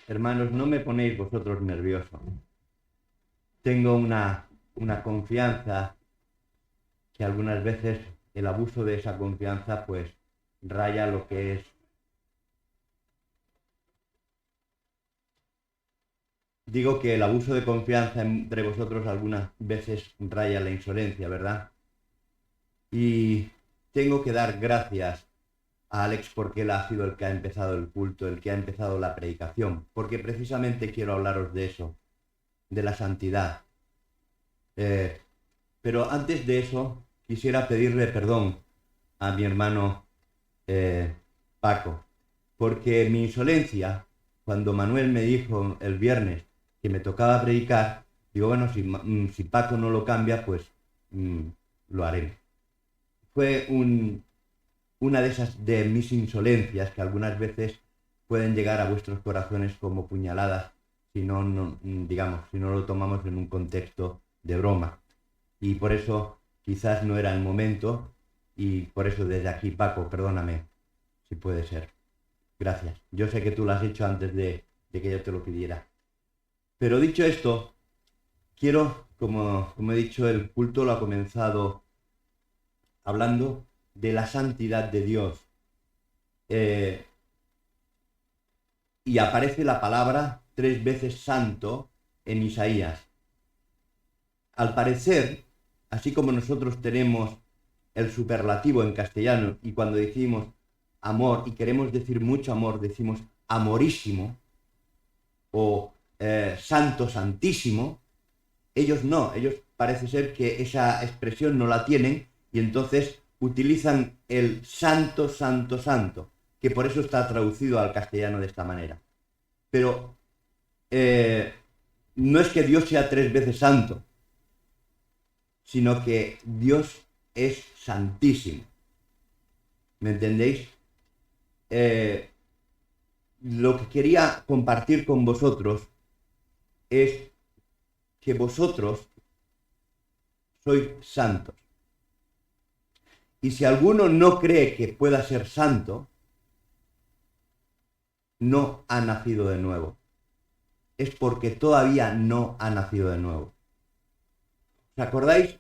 Hermanos, no me ponéis vosotros nervioso. Tengo una confianza que algunas veces el abuso de esa confianza pues raya lo que es. Digo que el abuso de confianza entre vosotros algunas veces raya la insolencia, ¿verdad? Y tengo que dar gracias a Alex porque él ha sido el que ha empezado el culto, el que ha empezado la predicación, porque precisamente quiero hablaros de eso, de la santidad. Eh, pero antes de eso, quisiera pedirle perdón a mi hermano eh, Paco, porque mi insolencia, cuando Manuel me dijo el viernes que me tocaba predicar, digo, bueno, si Paco no lo cambia, pues mm, lo haré. Fue una de esas de mis insolencias que algunas veces pueden llegar a vuestros corazones como puñaladas si digamos, si no lo tomamos en un contexto de broma. Y por eso quizás no era el momento y por eso desde aquí, Paco, perdóname, si puede ser. Gracias. Yo sé que tú lo has hecho antes de que yo te lo pidiera. Pero dicho esto, quiero, como he dicho, el culto lo ha comenzado hablando de la santidad de Dios. Eh, y aparece la palabra 3 veces santo en Isaías. Al parecer, así como nosotros tenemos el superlativo en castellano y cuando decimos amor y queremos decir mucho amor, decimos amorísimo o santo santísimo, ellos no, ellos parece ser que esa expresión no la tienen y entonces utilizan el santo, santo, santo, que por eso está traducido al castellano de esta manera. Pero no es que Dios sea 3 veces santo, sino que Dios es santísimo. ¿Me entendéis? Eh, lo que quería compartir con vosotros es que vosotros sois santos. Y si alguno no cree que pueda ser santo, no ha nacido de nuevo. Es porque todavía no ha nacido de nuevo. ¿Os acordáis?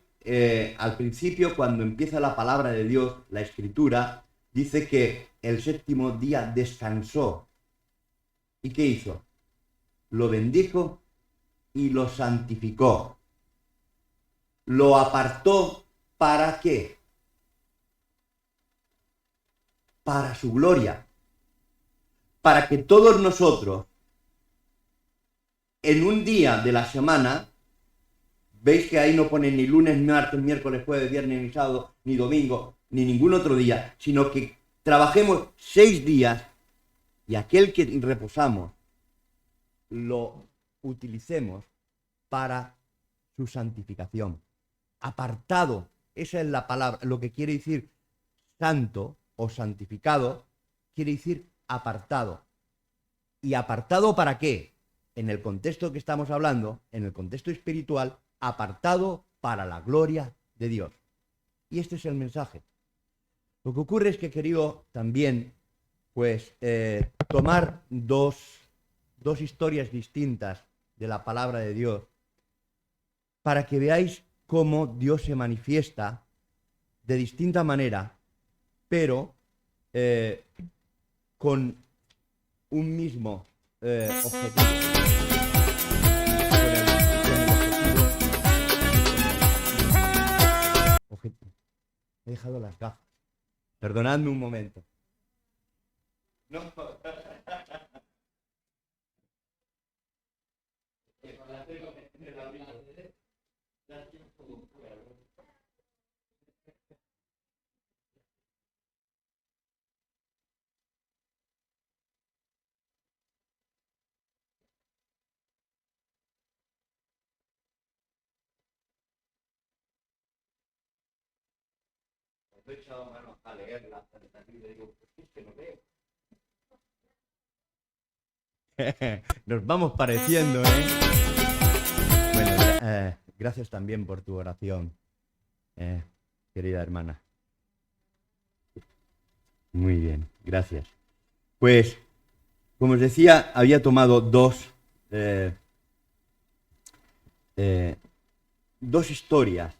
Al principio, cuando empieza la palabra de Dios, la escritura, dice que el séptimo día descansó. ¿Y qué hizo? Lo bendijo y lo santificó. Lo apartó ¿para qué? Para su gloria. Para que todos nosotros, en un día de la semana, veis que ahí no pone ni lunes, martes, miércoles, jueves, viernes, ni sábado, ni domingo, ni ningún otro día, sino que trabajemos 6 días y aquel que reposamos lo utilicemos para su santificación. Apartado, esa es la palabra, lo que quiere decir santo o santificado, quiere decir apartado. ¿Y apartado para qué? En el contexto que estamos hablando, en el contexto espiritual, apartado para la gloria de Dios. Y este es el mensaje. Lo que ocurre es que he querido también, pues, tomar dos historias distintas de la palabra de Dios para que veáis cómo Dios se manifiesta de distinta manera, pero con un mismo objetivo. He dejado las gafas. Perdonadme un momento. No. He echado mano a leerla y digo, pues es que no veo. Nos vamos pareciendo, ¿eh? Bueno, gracias también por tu oración, querida hermana. Muy bien, gracias. Pues Como os decía, había tomado eh, dos historias,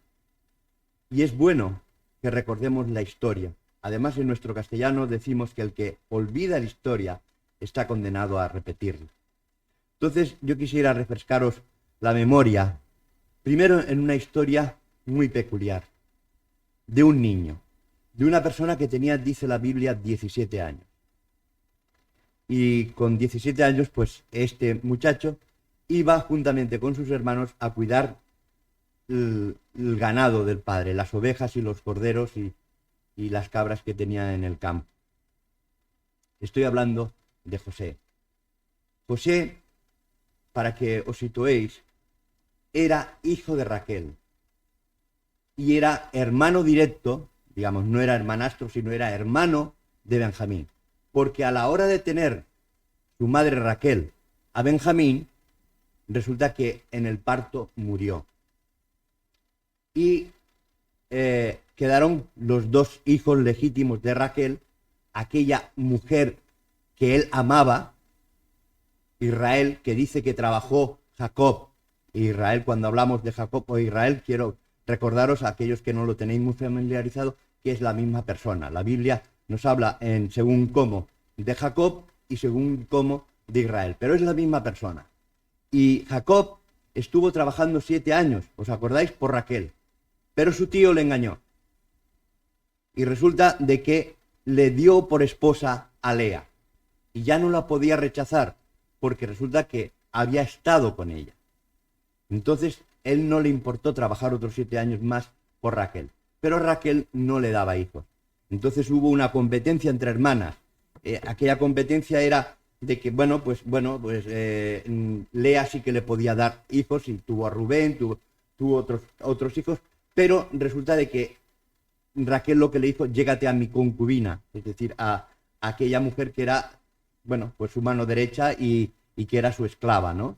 y es bueno que recordemos la historia. Además, en nuestro castellano decimos que el que olvida la historia está condenado a repetirla. Entonces, yo quisiera refrescaros la memoria, primero en una historia muy peculiar, de un niño, de una persona que tenía, dice la Biblia, 17 años. Y con 17 años, pues este muchacho iba juntamente con sus hermanos a cuidar el ganado del padre, las ovejas y los corderos y las cabras que tenía en el campo. Estoy hablando de José. José, para que os situéis, era hijo de Raquel y era hermano directo, digamos, no era hermanastro, sino era hermano de Benjamín. Porque a la hora de tener su madre Raquel a Benjamín, resulta que en el parto murió. Y quedaron los dos hijos legítimos de Raquel, aquella mujer que él amaba, Israel, que dice que trabajó Jacob. Israel, cuando hablamos de Jacob o Israel, quiero recordaros a aquellos que no lo tenéis muy familiarizado, que es la misma persona. La Biblia nos habla en según cómo de Jacob y según cómo de Israel, pero es la misma persona. Y Jacob estuvo trabajando 7 años, ¿os acordáis? Por Raquel, pero su tío le engañó. Y resulta de que le dio por esposa a Lea. Y ya no la podía rechazar, porque resulta que había estado con ella. Entonces, él no le importó trabajar otros 7 años más por Raquel. Pero Raquel no le daba hijos. Entonces hubo una competencia entre hermanas. Aquella competencia era de que, Lea sí que le podía dar hijos, y tuvo a Rubén, tuvo otros hijos, pero resulta de que Raquel lo que le dijo: llégate a mi concubina, es decir, a aquella mujer que era, pues su mano derecha y que era su esclava, ¿no?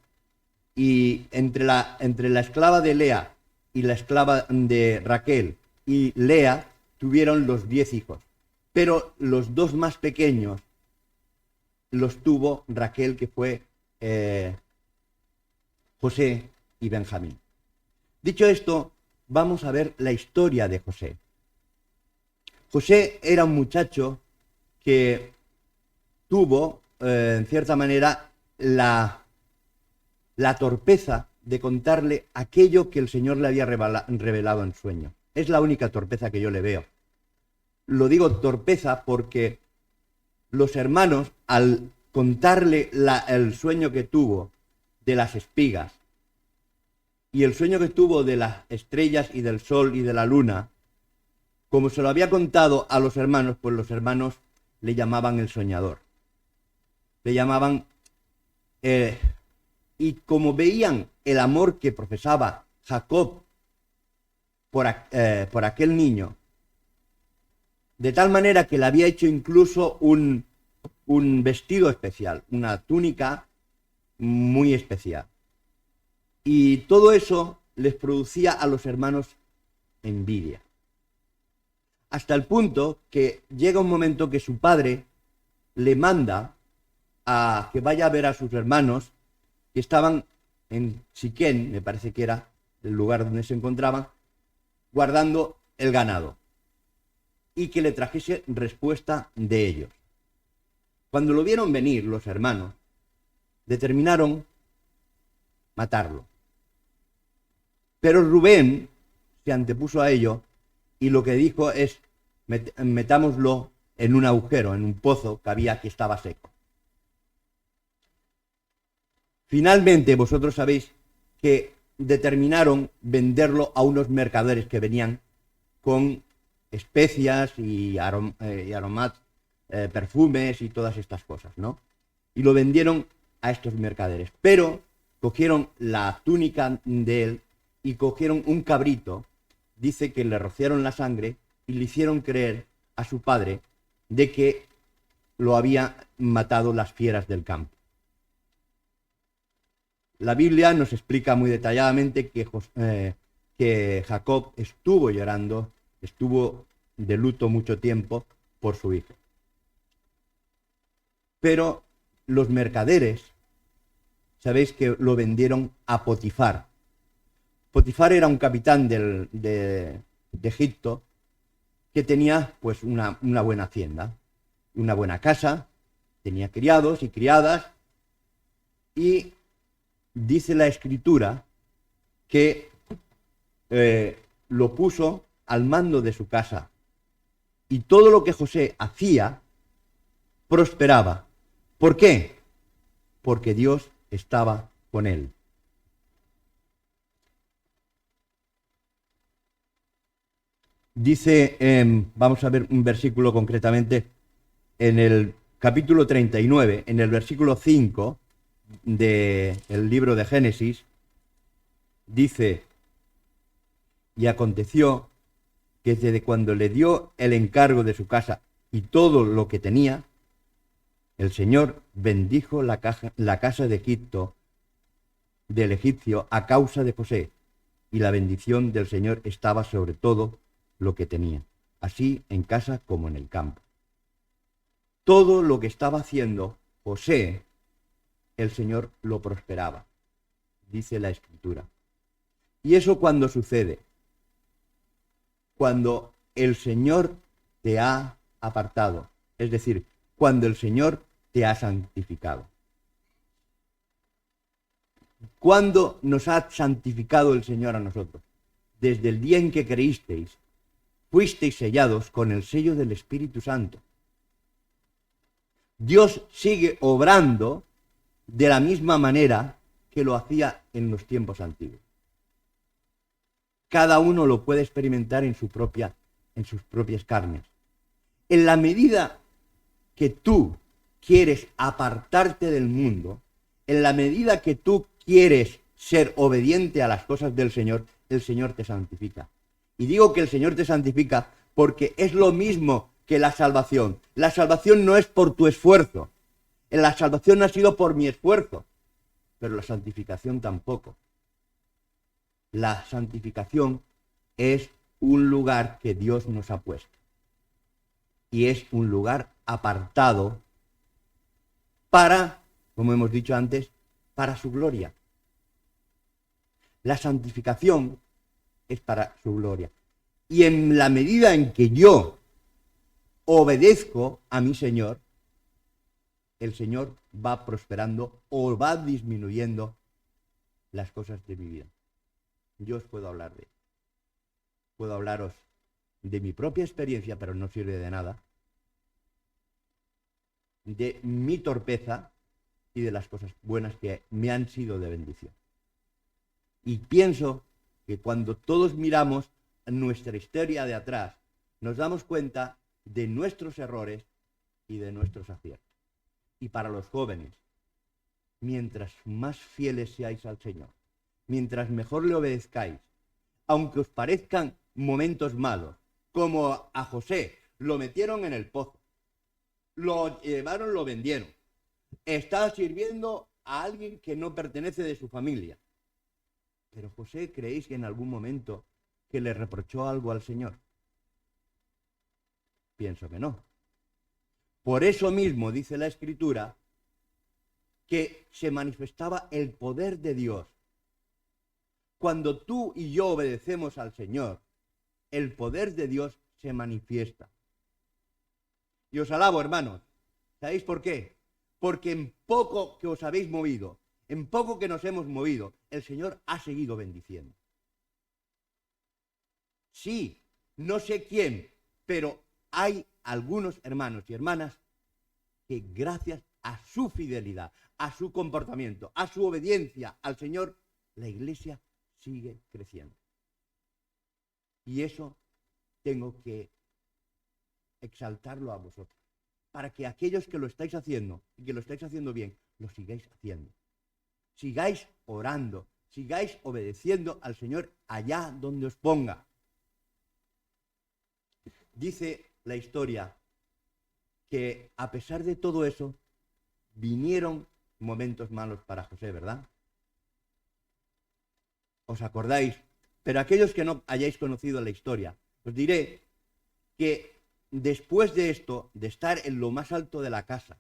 Y entre la esclava de Lea y la esclava de Raquel y Lea tuvieron los 10 hijos, pero los dos más pequeños los tuvo Raquel, que fue José y Benjamín. Dicho esto, vamos a ver la historia de José. José era un muchacho que tuvo, en cierta manera, la torpeza de contarle aquello que el Señor le había revelado en sueño. Es la única torpeza que yo le veo. Lo digo torpeza porque los hermanos, al contarle el sueño que tuvo de las espigas y el sueño que tuvo de las estrellas y del sol y de la luna, como se lo había contado a los hermanos, pues los hermanos le llamaban el soñador. Le llamaban... y como veían el amor que profesaba Jacob por aquel niño, de tal manera que le había hecho incluso un vestido especial, una túnica muy especial. Y todo eso les producía a los hermanos envidia. Hasta el punto que llega un momento que su padre le manda a que vaya a ver a sus hermanos que estaban en Siquén, me parece que era el lugar donde se encontraban, guardando el ganado, y que le trajese respuesta de ellos. Cuando lo vieron venir los hermanos, determinaron matarlo. Pero Rubén se antepuso a ello y lo que dijo es: metámoslo en un agujero, en un pozo que había, que estaba seco. Finalmente, vosotros sabéis que determinaron venderlo a unos mercaderes que venían con especias y aromas, perfumes y todas estas cosas, ¿no? Y lo vendieron a estos mercaderes. Pero cogieron la túnica de él y cogieron un cabrito. Dice que le rociaron la sangre y le hicieron creer a su padre de que lo había matado las fieras del campo. La Biblia nos explica muy detalladamente que Jacob estuvo llorando, estuvo de luto mucho tiempo por su hijo. Pero los mercaderes, sabéis que lo vendieron a Potifar. Potifar era un capitán de Egipto que tenía pues una buena hacienda, una buena casa, tenía criados y criadas, y dice la Escritura que lo puso al mando de su casa, y todo lo que José hacía prosperaba. ¿Por qué? Porque Dios estaba con él. Dice, vamos a ver un versículo concretamente, en el capítulo 39, en el versículo 5 del libro de Génesis, dice: y aconteció que desde cuando le dio el encargo de su casa y todo lo que tenía, el Señor bendijo la casa de Egipto, del egipcio, a causa de José, y la bendición del Señor estaba sobre todo lo que tenía, así en casa como en el campo. Todo lo que estaba haciendo José, el Señor lo prosperaba, dice la Escritura. ¿Y eso cuando sucede? Cuando el Señor te ha apartado, es decir, cuando el Señor te ha santificado. ¿Cuándo nos ha santificado el Señor a nosotros? Desde el día en que creísteis, fuisteis sellados con el sello del Espíritu Santo. Dios sigue obrando de la misma manera que lo hacía en los tiempos antiguos. Cada uno lo puede experimentar en sus propias carnes. En la medida que tú quieres apartarte del mundo, en la medida que tú quieres ser obediente a las cosas del Señor, el Señor te santifica. Y digo que el Señor te santifica porque es lo mismo que la salvación. La salvación no es por tu esfuerzo. La salvación no ha sido por mi esfuerzo, pero la santificación tampoco. La santificación es un lugar que Dios nos ha puesto. Y es un lugar apartado para, como hemos dicho antes, para su gloria. La santificación es para su gloria. Y en la medida en que yo obedezco a mi Señor, el Señor va prosperando o va disminuyendo las cosas de mi vida. Yo os puedo hablar de ello. Puedo hablaros de mi propia experiencia, pero no sirve de nada, de mi torpeza y de las cosas buenas que me han sido de bendición. Y pienso que cuando todos miramos nuestra historia de atrás, nos damos cuenta de nuestros errores y de nuestros aciertos. Y para los jóvenes, mientras más fieles seáis al Señor, mientras mejor le obedezcáis, aunque os parezcan momentos malos, como a José, lo metieron en el pozo, lo llevaron, lo vendieron, estaba sirviendo a alguien que no pertenece de su familia. Pero José, ¿creéis que en algún momento que le reprochó algo al Señor? Pienso que no. Por eso mismo dice la Escritura que se manifestaba el poder de Dios. Cuando tú y yo obedecemos al Señor, el poder de Dios se manifiesta. Y os alabo, hermanos. ¿Sabéis por qué? Porque en poco que os habéis movido, en poco que nos hemos movido, el Señor ha seguido bendiciendo. Sí, no sé quién, pero hay algunos hermanos y hermanas que gracias a su fidelidad, a su comportamiento, a su obediencia al Señor, la iglesia sigue creciendo. Y eso tengo que exaltarlo a vosotros, para que aquellos que lo estáis haciendo, y que lo estáis haciendo bien, lo sigáis haciendo. Sigáis orando, sigáis obedeciendo al Señor allá donde os ponga. Dice la historia que a pesar de todo eso, vinieron momentos malos para José, ¿verdad? ¿Os acordáis? Pero aquellos que no hayáis conocido la historia, os diré que después de esto, de estar en lo más alto de la casa,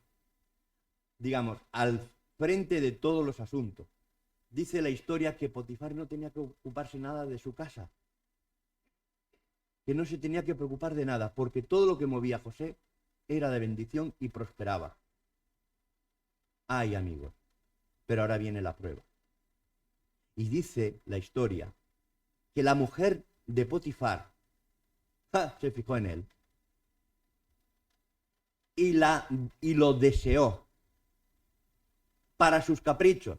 digamos, al frente de todos los asuntos. Dice la historia que Potifar no tenía que ocuparse nada de su casa, que no se tenía que preocupar de nada, porque todo lo que movía a José era de bendición y prosperaba. Ay, amigos, pero ahora viene la prueba. Y dice la historia que la mujer de Potifar se fijó en él y lo deseó para sus caprichos.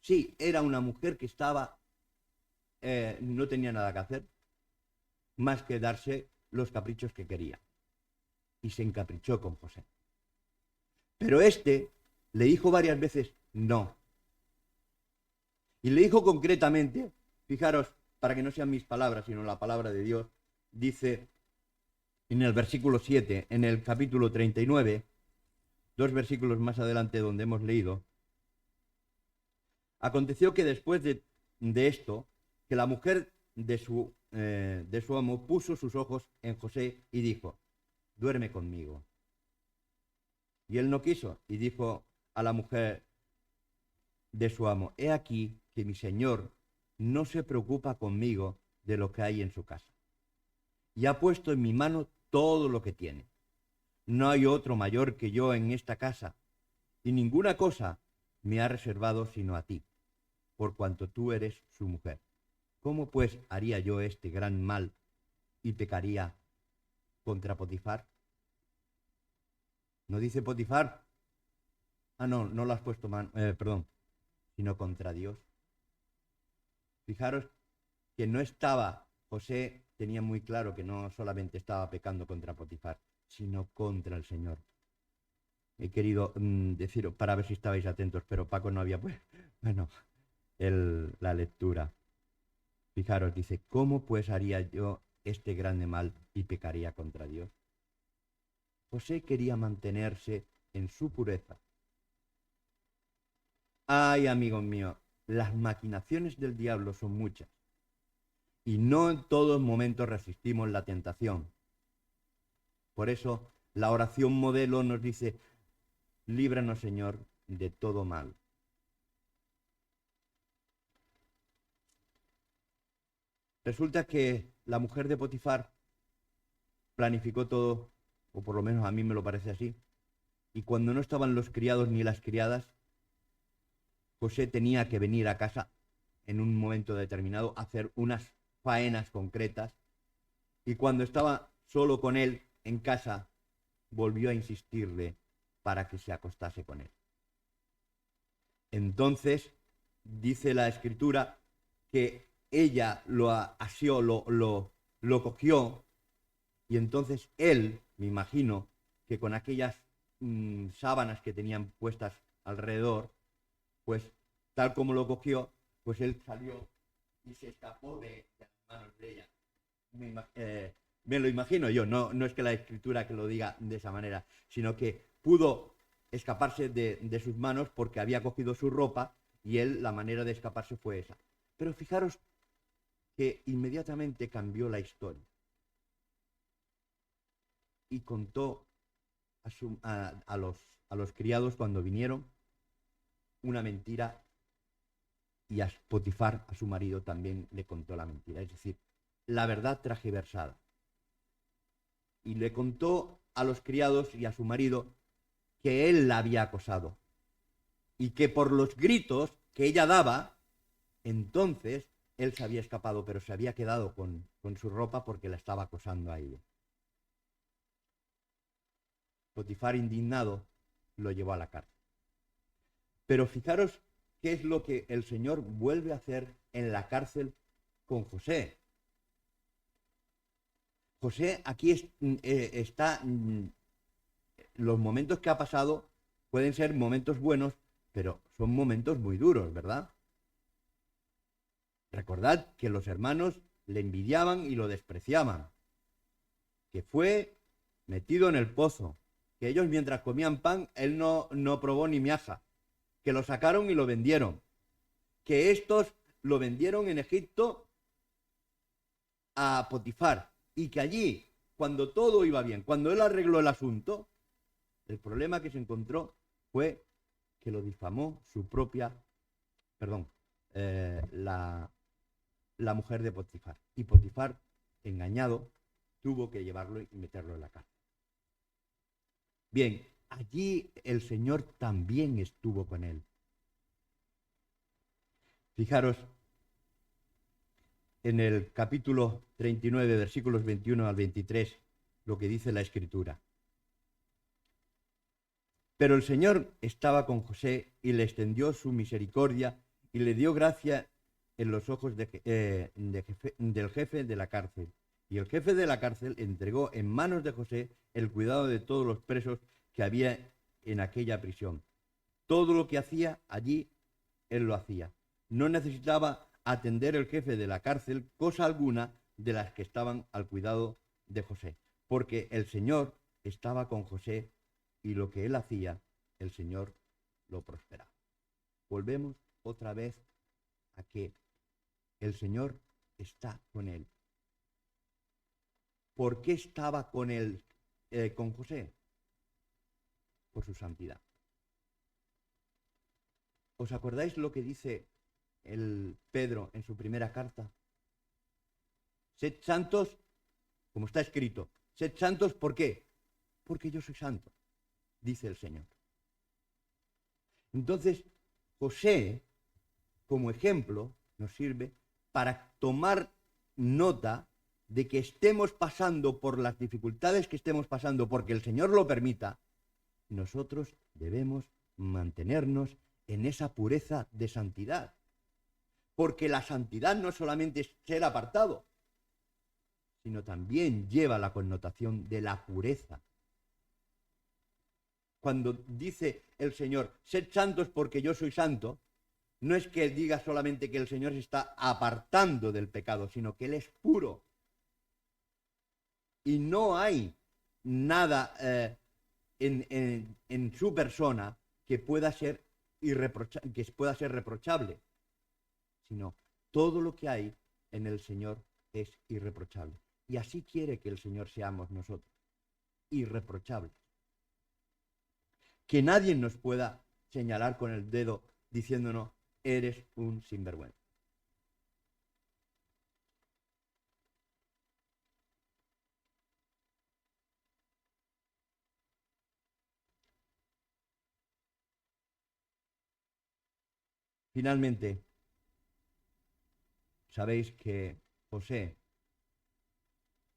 Sí, era una mujer que no tenía nada que hacer más que darse los caprichos que quería. Y se encaprichó con José. Pero este le dijo varias veces no. Y le dijo concretamente, fijaros, para que no sean mis palabras, sino la palabra de Dios, dice en el versículo 7, en el capítulo 39, 2 versículos más adelante donde hemos leído, aconteció que después de esto, que la mujer de su amo puso sus ojos en José y dijo, duerme conmigo. Y él no quiso y dijo a la mujer de su amo, he aquí que mi señor no se preocupa conmigo de lo que hay en su casa. Y ha puesto en mi mano todo lo que tiene. No hay otro mayor que yo en esta casa, y ninguna cosa me ha reservado sino a ti, por cuanto tú eres su mujer. ¿Cómo pues haría yo este gran mal y pecaría contra Potifar? ¿No dice Potifar? Ah, no lo has puesto perdón, sino contra Dios. Fijaros que no estaba, José tenía muy claro que no solamente estaba pecando contra Potifar, sino contra el Señor. He querido deciros para ver si estabais atentos, pero Paco no había pues, bueno, la lectura. Fijaros, dice, ¿cómo pues haría yo este grande mal y pecaría contra Dios? José quería mantenerse en su pureza. Ay, amigos míos, las maquinaciones del diablo son muchas. Y no en todos momentos resistimos la tentación. Por eso, la oración modelo nos dice, líbranos, Señor, de todo mal. Resulta que la mujer de Potifar planificó todo, o por lo menos a mí me lo parece así, y cuando no estaban los criados ni las criadas, José tenía que venir a casa en un momento determinado a hacer unas faenas concretas, y cuando estaba solo con él en casa, volvió a insistirle para que se acostase con él. Entonces, dice la Escritura, que ella lo asió, lo cogió, y entonces él, me imagino, que con aquellas sábanas que tenían puestas alrededor, pues tal como lo cogió, pues él salió y se escapó de las manos de ella. Me lo imagino yo, no es que la Escritura que lo diga de esa manera, sino que pudo escaparse de sus manos porque había cogido su ropa y él, la manera de escaparse fue esa. Pero fijaros que inmediatamente cambió la historia y contó a los criados cuando vinieron una mentira, y a Potifar, a su marido, también le contó la mentira, es decir, la verdad transversada. Y le contó a los criados y a su marido que él la había acosado y que por los gritos que ella daba, entonces él se había escapado, pero se había quedado con su ropa porque la estaba acosando a ella. Potifar, indignado, lo llevó a la cárcel. Pero fijaros qué es lo que el Señor vuelve a hacer en la cárcel con José. José aquí está, los momentos que ha pasado pueden ser momentos buenos, pero son momentos muy duros, ¿verdad? Recordad que los hermanos le envidiaban y lo despreciaban, que fue metido en el pozo, que ellos mientras comían pan, él no probó ni miaja, que lo sacaron y lo vendieron, que estos lo vendieron en Egipto a Potifar, y que allí, cuando todo iba bien, cuando él arregló el asunto, El problema que se encontró fue que lo difamó su propia, la mujer de Potifar. Y Potifar, engañado, tuvo que llevarlo y meterlo en la cárcel. Bien, allí el Señor también estuvo con él. Fijaros en el capítulo 39, versículos 21 al 23, lo que dice la Escritura. Pero el Señor estaba con José y le extendió su misericordia y le dio gracia en los ojos del jefe de la cárcel. Y el jefe de la cárcel entregó en manos de José el cuidado de todos los presos que había en aquella prisión. Todo lo que hacía allí, él lo hacía. No necesitaba atender el jefe de la cárcel cosa alguna de las que estaban al cuidado de José, porque el Señor estaba con José y lo que él hacía, el Señor lo prosperaba. Volvemos otra vez a que el Señor está con él. ¿Por qué estaba con él, con José? Por su santidad. ¿Os acordáis lo que dice el Pedro en su primera carta? Sed santos, como está escrito. Sed santos, ¿por qué? Porque yo soy santo, dice el Señor. Entonces, José, como ejemplo, nos sirve para tomar nota de que estemos pasando por las dificultades que estemos pasando, porque el Señor lo permita, nosotros debemos mantenernos en esa pureza de santidad. Porque la santidad no solamente es ser apartado, sino también lleva la connotación de la pureza. Cuando dice el Señor, sed santos porque yo soy santo, no es que diga solamente que el Señor se está apartando del pecado, sino que Él es puro. Y no hay nada en su persona que pueda ser reprochable, sino todo lo que hay en el Señor es irreprochable. Y así quiere que el Señor seamos nosotros, irreprochables. Que nadie nos pueda señalar con el dedo diciéndonos, eres un sinvergüenza. Finalmente, sabéis que José,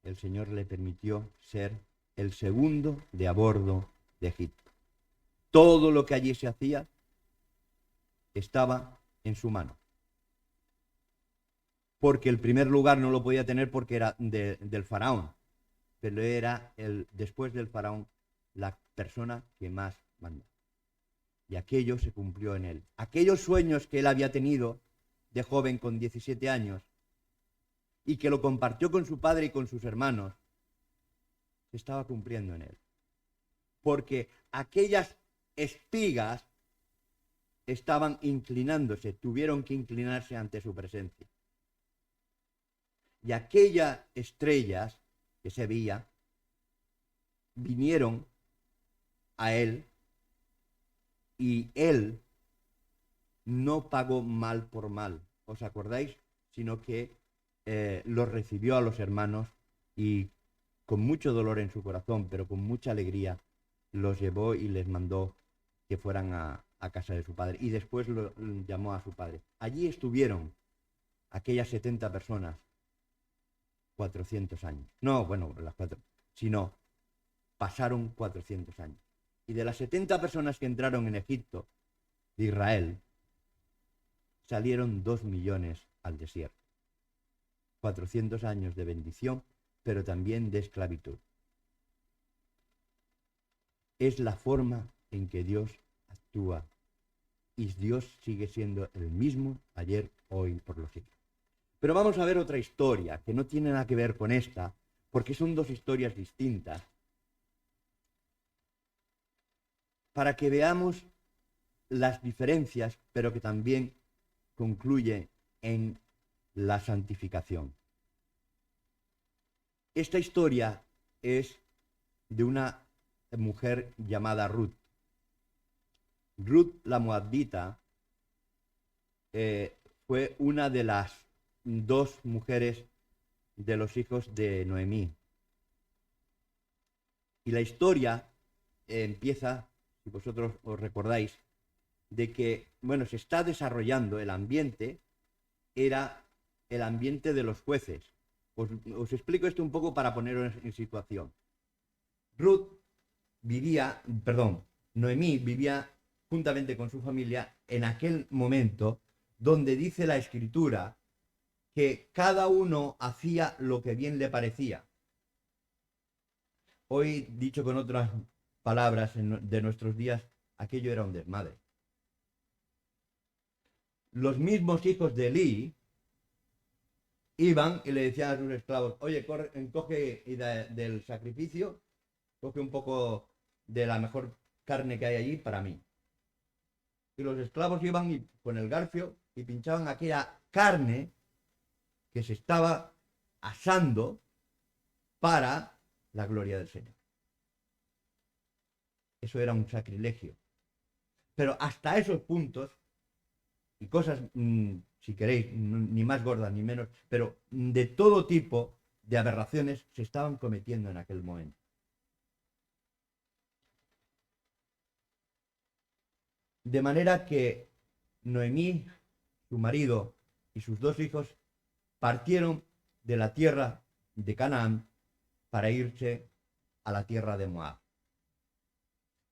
el Señor le permitió ser el segundo de a bordo de Egipto. Todo lo que allí se hacía estaba en su mano. Porque el primer lugar no lo podía tener porque era del faraón, pero era después del faraón la persona que más mandaba. Y aquello se cumplió en él. Aquellos sueños que él había tenido de joven con 17 años y que lo compartió con su padre y con sus hermanos, se estaba cumpliendo en él. Porque aquellas espigas estaban inclinándose, tuvieron que inclinarse ante su presencia. Y aquellas estrellas que se veía vinieron a él y él no pagó mal por mal, ¿os acordáis? Sino que los recibió a los hermanos y con mucho dolor en su corazón, pero con mucha alegría, los llevó y les mandó que fueran a casa de su padre. Y después lo llamó a su padre. Allí estuvieron aquellas 70 personas 400 años. No, bueno, las 4, sino pasaron 400 años. Y de las 70 personas que entraron en Egipto, de Israel, salieron 2 millones al desierto. 400 años de bendición, pero también de esclavitud. Es la forma en que Dios actúa. Y Dios sigue siendo el mismo ayer, hoy, por los siglos. Pero vamos a ver otra historia que no tiene nada que ver con esta, porque son dos historias distintas, para que veamos las diferencias, pero que también concluye en la santificación. Esta historia es de una mujer llamada Ruth. Ruth la Moabdita fue una de las dos mujeres de los hijos de Noemí. Y la historia empieza, si vosotros os recordáis, de que, bueno, se está desarrollando el ambiente, era el ambiente de los jueces. Os explico esto un poco para poneros en situación. Noemí vivía juntamente con su familia en aquel momento donde dice la escritura que cada uno hacía lo que bien le parecía. Hoy, dicho con otras palabras de nuestros días, aquello era un desmadre. Los mismos hijos de Elí iban y le decían a sus esclavos: oye, coge del sacrificio, coge un poco de la mejor carne que hay allí para mí. Y los esclavos iban con el garfio y pinchaban aquella carne que se estaba asando para la gloria del Señor. Eso era un sacrilegio. Pero hasta esos puntos, y cosas, si queréis, ni más gordas ni menos, pero de todo tipo de aberraciones se estaban cometiendo en aquel momento. De manera que Noemí, su marido y sus dos hijos partieron de la tierra de Canaán para irse a la tierra de Moab.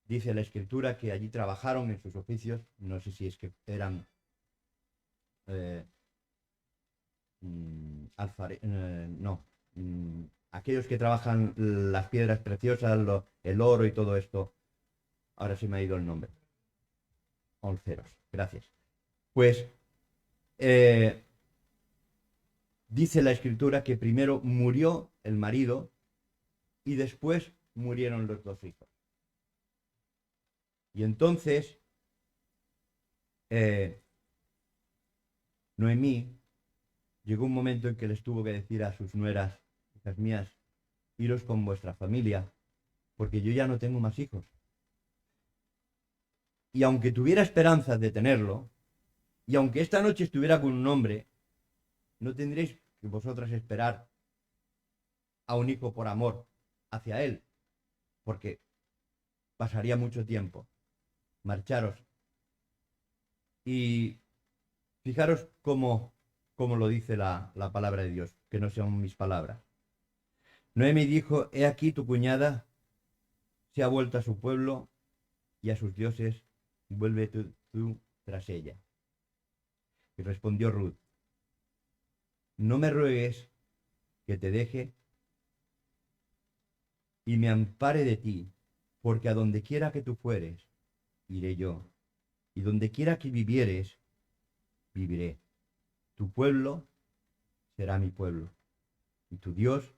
Dice la escritura que allí trabajaron en sus oficios, no sé si es que eran aquellos que trabajan las piedras preciosas, el oro y todo esto. Ahora sí me ha ido el nombre. Olceros, gracias. Pues dice la escritura que primero murió el marido y después murieron los dos hijos. Y entonces Noemí llegó un momento en que les tuvo que decir a sus nueras: hijas mías, iros con vuestra familia, porque yo ya no tengo más hijos. Y aunque tuviera esperanzas de tenerlo, y aunque esta noche estuviera con un hombre, no tendréis que vosotras esperar a un hijo por amor hacia él, porque pasaría mucho tiempo. Marcharos. Y fijaros cómo lo dice la palabra de Dios, que no sean mis palabras. Noemi dijo: he aquí tu cuñada se ha vuelto a su pueblo y a sus dioses, vuelve tú tras ella. Y respondió Ruth: no me ruegues que te deje y me ampare de ti, porque a donde quiera que tú fueres, iré yo, y donde quiera que vivieres, viviré. Tu pueblo será mi pueblo, y tu Dios,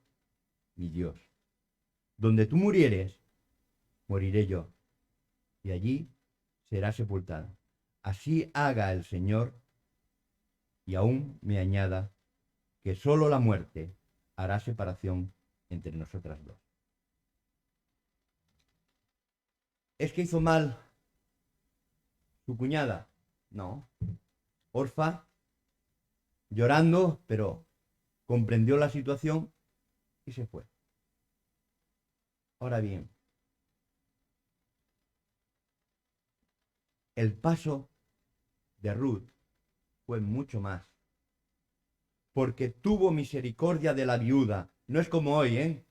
mi Dios. Donde tú murieres, moriré yo, y allí será sepultado. Así haga el Señor, y aún me añada, que solo la muerte hará separación entre nosotras dos. ¿Es que hizo mal su cuñada? No. Orfa, llorando, pero comprendió la situación y se fue. Ahora bien, el paso de Ruth fue mucho más, porque tuvo misericordia de la viuda. No es como hoy, ¿eh?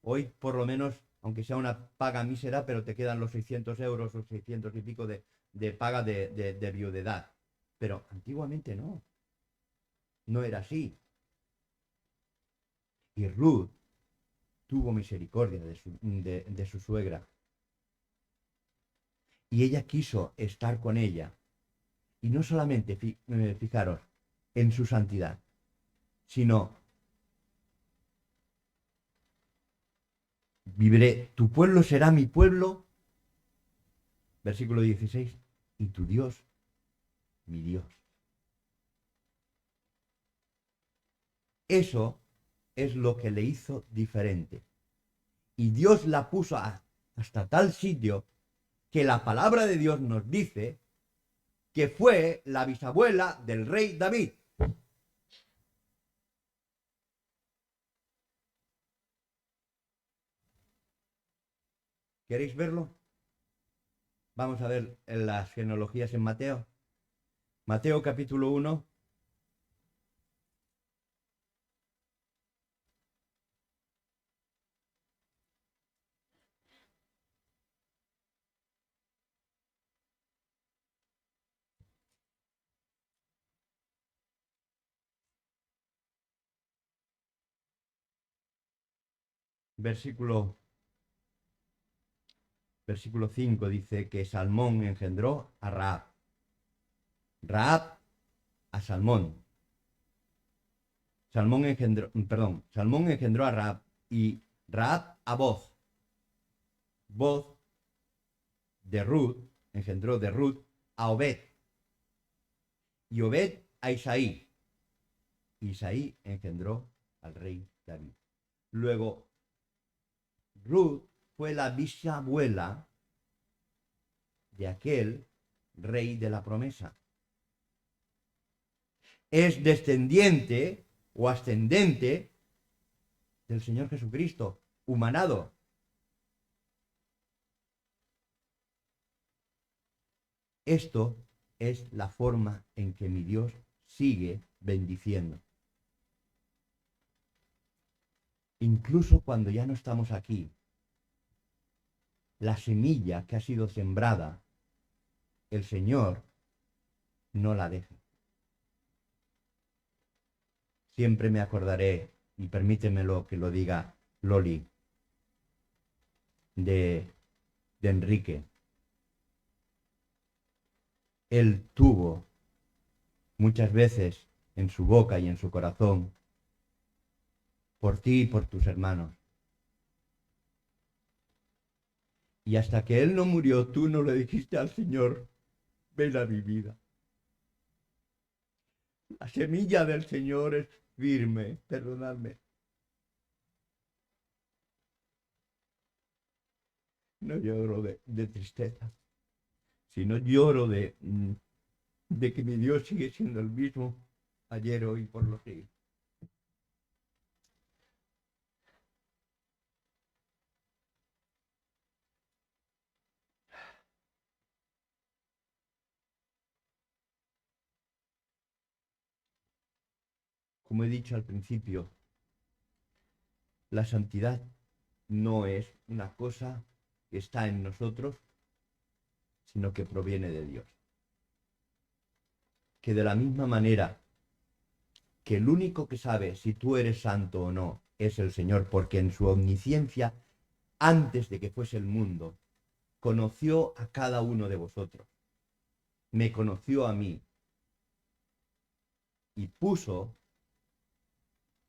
Hoy, por lo menos, aunque sea una paga mísera, pero te quedan los 600 euros o 600 y pico de paga de viudedad. Pero antiguamente no. No era así. Y Ruth tuvo misericordia de su suegra. Y ella quiso estar con ella. Y no solamente, fijaros, en su santidad, sino: viviré, tu pueblo será mi pueblo, versículo 16, y tu Dios, mi Dios. Eso es lo que le hizo diferente. Y Dios la puso hasta tal sitio que la palabra de Dios nos dice que fue la bisabuela del rey David. ¿Queréis verlo? Vamos a ver en las genealogías en Mateo. Mateo capítulo 1. Versículo 5 dice que Salmón engendró a Rahab. Rahab a Salmón. Salmón engendró a Rahab y Rahab a Boz. Boz de Ruth engendró de Ruth a Obed. Y Obed a Isaí. Isaí engendró al rey David. Luego, Ruth fue la bisabuela de aquel rey de la promesa. Es descendiente o ascendente del Señor Jesucristo, humanado. Esto es la forma en que mi Dios sigue bendiciendo. Incluso cuando ya no estamos aquí, la semilla que ha sido sembrada, el Señor no la deja. Siempre me acordaré, y permítemelo que lo diga Loli, de Enrique. Él tuvo muchas veces en su boca y en su corazón por ti y por tus hermanos. Y hasta que él no murió, tú no le dijiste al Señor, ven a mi vida. La semilla del Señor es firme, perdonadme. No lloro de tristeza, sino lloro de que mi Dios sigue siendo el mismo ayer, hoy, por los siglos. Como he dicho al principio, la santidad no es una cosa que está en nosotros, sino que proviene de Dios. Que de la misma manera que el único que sabe si tú eres santo o no es el Señor, porque en su omnisciencia, antes de que fuese el mundo, conoció a cada uno de vosotros. Me conoció a mí y puso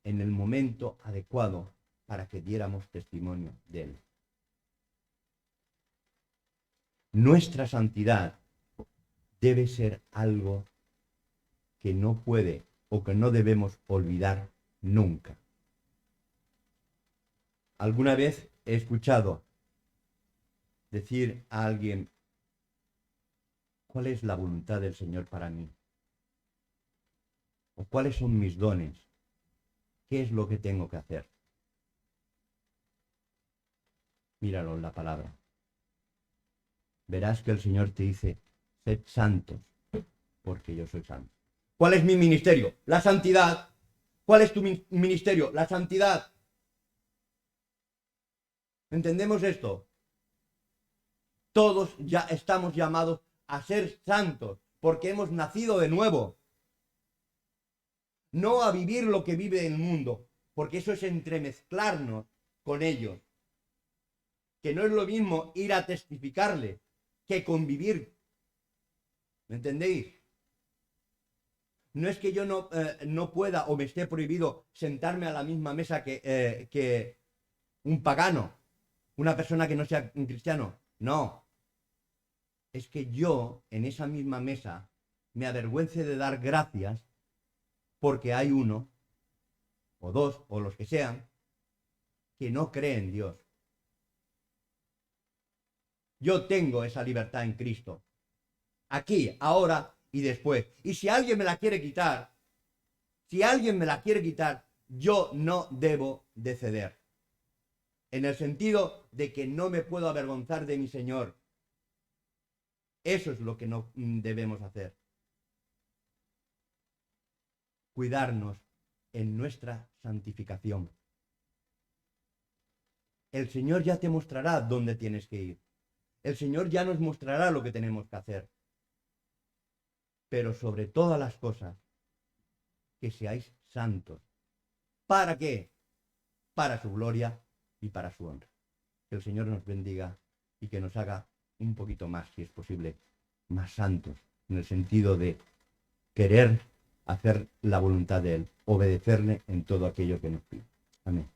en el momento adecuado para que diéramos testimonio de él. Nuestra santidad debe ser algo que no puede o que no debemos olvidar nunca. Alguna vez he escuchado decir a alguien, ¿cuál es la voluntad del Señor para mí? ¿O cuáles son mis dones? ¿Qué es lo que tengo que hacer? Míralo en la palabra. Verás que el Señor te dice, sed santos, porque yo soy santo. ¿Cuál es mi ministerio? La santidad. ¿Cuál es tu ministerio? La santidad. ¿Entendemos esto? Todos ya estamos llamados a ser santos, porque hemos nacido de nuevo. No a vivir lo que vive el mundo, porque eso es entremezclarnos con ellos. Que no es lo mismo ir a testificarle que convivir. ¿Me entendéis? No es que yo no pueda o me esté prohibido sentarme a la misma mesa que un pagano, una persona que no sea un cristiano. No. Es que yo en esa misma mesa me avergüence de dar gracias porque hay uno o dos o los que sean que no creen en Dios. Yo tengo esa libertad en Cristo. Aquí, ahora y después. Y si alguien me la quiere quitar, yo no debo de ceder. En el sentido de que no me puedo avergonzar de mi Señor. Eso es lo que no debemos hacer. Cuidarnos en nuestra santificación. El Señor ya te mostrará dónde tienes que ir. El Señor ya nos mostrará lo que tenemos que hacer. Pero sobre todas las cosas, que seáis santos. ¿Para qué? Para su gloria y para su honra. Que el Señor nos bendiga y que nos haga un poquito más, si es posible, más santos, en el sentido de querer hacer la voluntad de Él, obedecerle en todo aquello que nos pide. Amén.